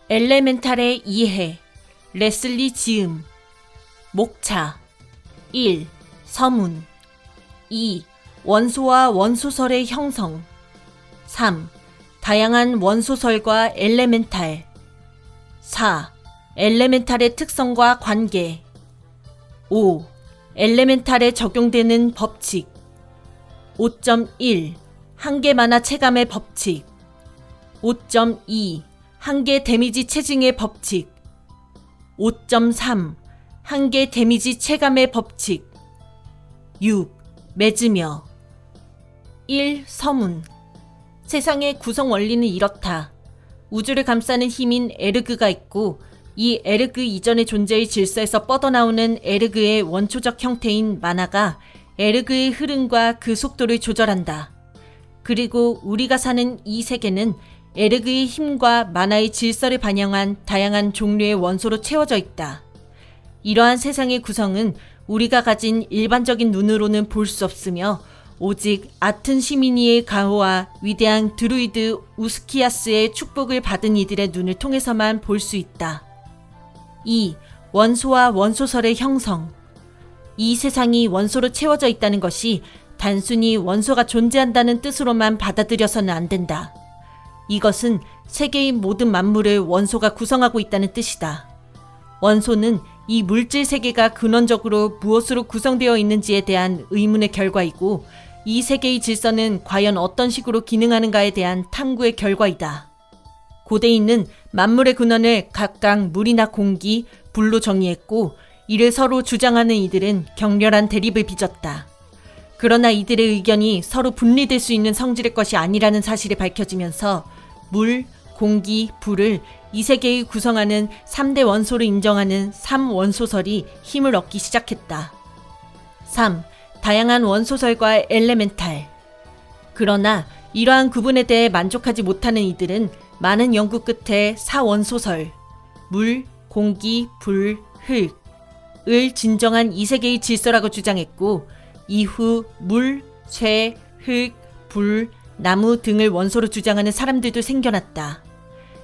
엘레멘탈의 이해, 레슬리 지음. 목차. 1. 서문. 2. 원소와 원소설의 형성. 3. 다양한 원소설과 엘레멘탈. 4. 엘레멘탈의 특성과 관계. 5. 엘레멘탈에 적용되는 법칙. 5.1. 한계 만화 체감의 법칙. 5.2. 한계 데미지 체증의 법칙. 5.3. 한계 데미지 체감의 법칙. 6. 맺으며. 1. 서문. 세상의 구성 원리는 이렇다. 우주를 감싸는 힘인 에르그가 있고, 이 에르그 이전의 존재의 질서에서 뻗어나오는 에르그의 원초적 형태인 마나가 에르그의 흐름과 그 속도를 조절한다. 그리고 우리가 사는 이 세계는 에르그의 힘과 마나의 질서를 반영한 다양한 종류의 원소로 채워져 있다. 이러한 세상의 구성은 우리가 가진 일반적인 눈으로는 볼 수 없으며 오직 아튼 시미니의 가호와 위대한 드루이드 우스키아스의 축복을 받은 이들의 눈을 통해서만 볼 수 있다. 2. 원소와 원소설의 형성. 이 세상이 원소로 채워져 있다는 것이 단순히 원소가 존재한다는 뜻으로만 받아들여서는 안 된다. 이것은 세계의 모든 만물을 원소가 구성하고 있다는 뜻이다. 원소는 이 물질 세계가 근원적으로 무엇으로 구성되어 있는지에 대한 의문의 결과이고, 이 세계의 질서는 과연 어떤 식으로 기능하는가에 대한 탐구의 결과이다. 고대인은 만물의 근원을 각각 물이나 공기, 불로 정의했고, 이를 서로 주장하는 이들은 격렬한 대립을 빚었다. 그러나 이들의 의견이 서로 분리될 수 있는 성질의 것이 아니라는 사실이 밝혀지면서 물, 공기, 불을 이 세계의 구성하는 3대 원소를 인정하는 3원소설이 힘을 얻기 시작했다. 3. 다양한 원소설과 엘레멘탈. 그러나 이러한 구분에 대해 만족하지 못하는 이들은 많은 연구 끝에 4원소설, 물, 공기, 불, 흙을 진정한 이 세계의 질서라고 주장했고, 이후 물, 쇠, 흙, 불, 나무 등을 원소로 주장하는 사람들도 생겨났다.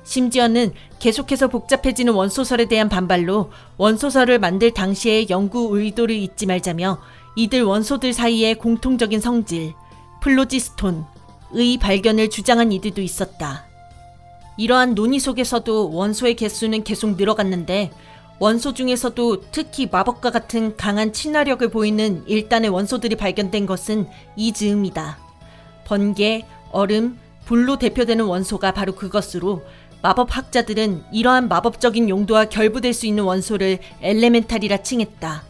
심지어는 계속해서 복잡해지는 원소설에 대한 반발로 원소설을 만들 당시의 연구 의도를 잊지 말자며 이들 원소들 사이의 공통적인 성질, 플로지스톤의 발견을 주장한 이들도 있었다. 이러한 논의 속에서도 원소의 개수는 계속 늘어갔는데, 원소 중에서도 특히 마법과 같은 강한 친화력을 보이는 일단의 원소들이 발견된 것은 이 즈음이다. 번개, 얼음, 불로 대표되는 원소가 바로 그것으로 마법학자들은 이러한 마법적인 용도와 결부될 수 있는 원소를 엘레멘탈이라 칭했다.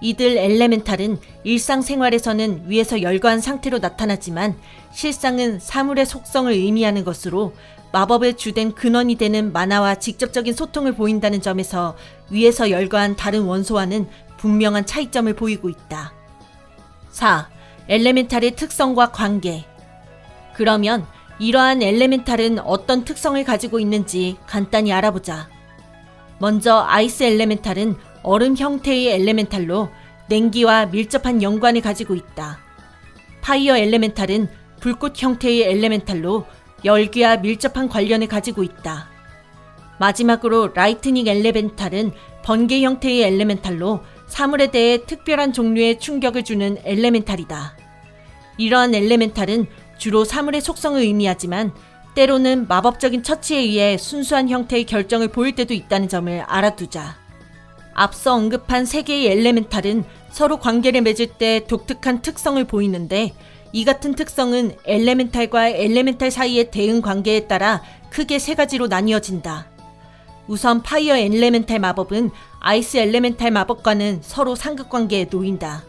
이들 엘레멘탈은 일상생활에서는 위에서 열거한 상태로 나타나지만 실상은 사물의 속성을 의미하는 것으로 마법의 주된 근원이 되는 만화와 직접적인 소통을 보인다는 점에서 위에서 열거한 다른 원소와는 분명한 차이점을 보이고 있다. 4. 엘레멘탈의 특성과 관계. 그러면 이러한 엘레멘탈은 어떤 특성을 가지고 있는지 간단히 알아보자. 먼저 아이스 엘레멘탈은 얼음 형태의 엘레멘탈로 냉기와 밀접한 연관을 가지고 있다. 파이어 엘레멘탈은 불꽃 형태의 엘레멘탈로 열기와 밀접한 관련을 가지고 있다. 마지막으로 라이트닝 엘레멘탈은 번개 형태의 엘레멘탈로 사물에 대해 특별한 종류의 충격을 주는 엘레멘탈이다. 이러한 엘레멘탈은 주로 사물의 속성을 의미하지만 때로는 마법적인 처치에 의해 순수한 형태의 결정을 보일 때도 있다는 점을 알아두자. 앞서 언급한 세 개의 엘레멘탈은 서로 관계를 맺을 때 독특한 특성을 보이는데, 이 같은 특성은 엘레멘탈과 엘레멘탈 사이의 대응 관계에 따라 크게 세 가지로 나뉘어진다. 우선 파이어 엘레멘탈 마법은 아이스 엘레멘탈 마법과는 서로 상극관계에 놓인다.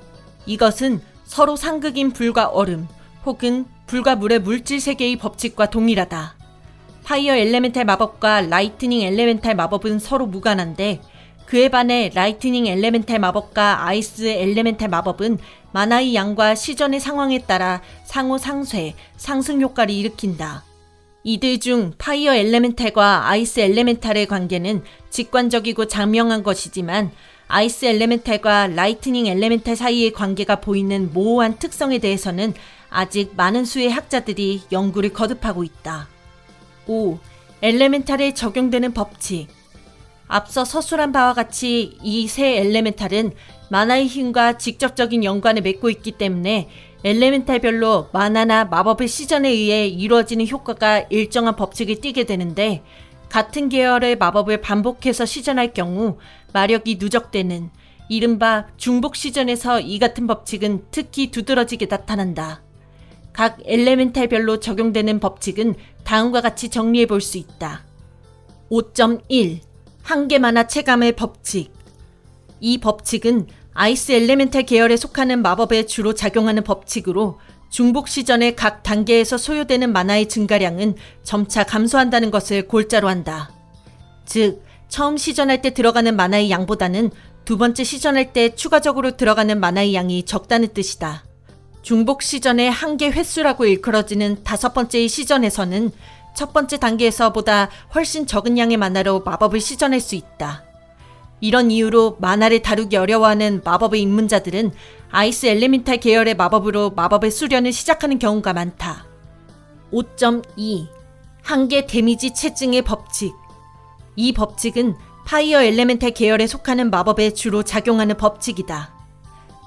이것은 서로 상극인 불과 얼음, 혹은 불과 물의 물질 세계의 법칙과 동일하다. 파이어 엘레멘탈 마법과 라이트닝 엘레멘탈 마법은 서로 무관한데, 그에 반해 라이트닝 엘레멘탈 마법과 아이스 엘레멘탈 마법은 만화의 양과 시전의 상황에 따라 상호 상쇄, 상승 효과를 일으킨다. 이들 중 파이어 엘레멘탈과 아이스 엘레멘탈의 관계는 직관적이고 장명한 것이지만, 아이스 엘레멘탈과 라이트닝 엘레멘탈 사이의 관계가 보이는 모호한 특성에 대해서는 아직 많은 수의 학자들이 연구를 거듭하고 있다. 5. 엘레멘탈에 적용되는 법칙. 앞서 서술한 바와 같이 이 세 엘레멘탈은 만화의 힘과 직접적인 연관을 맺고 있기 때문에 엘레멘탈별로 만화나 마법의 시전에 의해 이루어지는 효과가 일정한 법칙을 띠게 되는데, 같은 계열의 마법을 반복해서 시전할 경우 마력이 누적되는 이른바 중복 시전에서 이 같은 법칙은 특히 두드러지게 나타난다. 각 엘레멘탈별로 적용되는 법칙은 다음과 같이 정리해 볼 수 있다. 5.1 한계 만화 체감의 법칙. 이 법칙은 아이스 엘레멘탈 계열에 속하는 마법에 주로 작용하는 법칙으로, 중복 시전의 각 단계에서 소요되는 만화의 증가량은 점차 감소한다는 것을 골자로 한다. 즉, 처음 시전할 때 들어가는 만화의 양보다는 두 번째 시전할 때 추가적으로 들어가는 만화의 양이 적다는 뜻이다. 중복 시전의 한계 횟수라고 일컬어지는 다섯 번째의 시전에서는 첫 번째 단계에서보다 훨씬 적은 양의 만화로 마법을 시전할 수 있다. 이런 이유로 만화를 다루기 어려워하는 마법의 입문자들은 아이스 엘레멘탈 계열의 마법으로 마법의 수련을 시작하는 경우가 많다. 5.2 한계 데미지 체증의 법칙. 이 법칙은 파이어 엘레멘탈 계열에 속하는 마법에 주로 작용하는 법칙이다.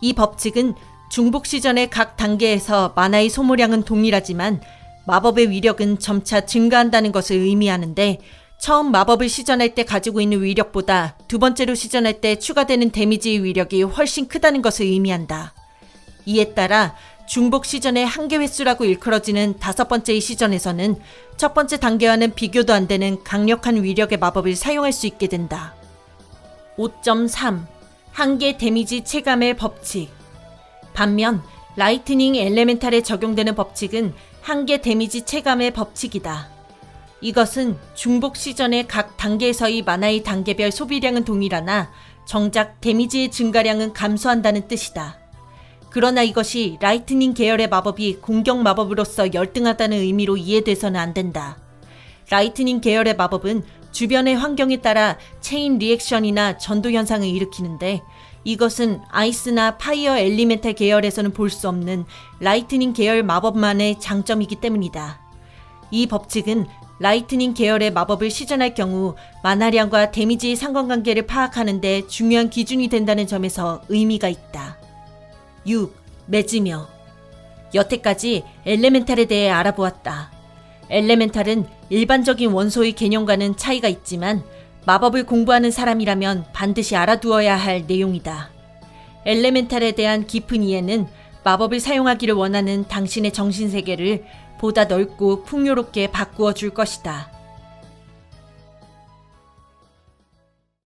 이 법칙은 중복 시전의 각 단계에서 만화의 소모량은 동일하지만 마법의 위력은 점차 증가한다는 것을 의미하는데, 처음 마법을 시전할 때 가지고 있는 위력보다 두 번째로 시전할 때 추가되는 데미지의 위력이 훨씬 크다는 것을 의미한다. 이에 따라 중복 시전의 한계 횟수라고 일컬어지는 다섯 번째의 시전에서는 첫 번째 단계와는 비교도 안 되는 강력한 위력의 마법을 사용할 수 있게 된다. 5.3 한계 데미지 체감의 법칙. 반면 라이트닝 엘레멘탈에 적용되는 법칙은 한계 데미지 체감의 법칙이다. 이것은 중복 시전의 각 단계에서의 만화의 단계별 소비량은 동일하나 정작 데미지의 증가량은 감소한다는 뜻이다. 그러나 이것이 라이트닝 계열의 마법이 공격 마법으로서 열등하다는 의미로 이해돼서는 안 된다. 라이트닝 계열의 마법은 주변의 환경에 따라 체인 리액션이나 전도 현상을 일으키는데, 이것은 아이스나 파이어 엘리멘탈 계열에서는 볼 수 없는 라이트닝 계열 마법만의 장점이기 때문이다. 이 법칙은 라이트닝 계열의 마법을 시전할 경우 만화량과 데미지의 상관관계를 파악하는 데 중요한 기준이 된다는 점에서 의미가 있다. 6. 맺으며. 여태까지 엘레멘탈에 대해 알아보았다. 엘레멘탈은 일반적인 원소의 개념과는 차이가 있지만 마법을 공부하는 사람이라면 반드시 알아두어야 할 내용이다. 엘레멘탈에 대한 깊은 이해는 마법을 사용하기를 원하는 당신의 정신세계를 보다 넓고 풍요롭게 바꾸어 줄 것이다.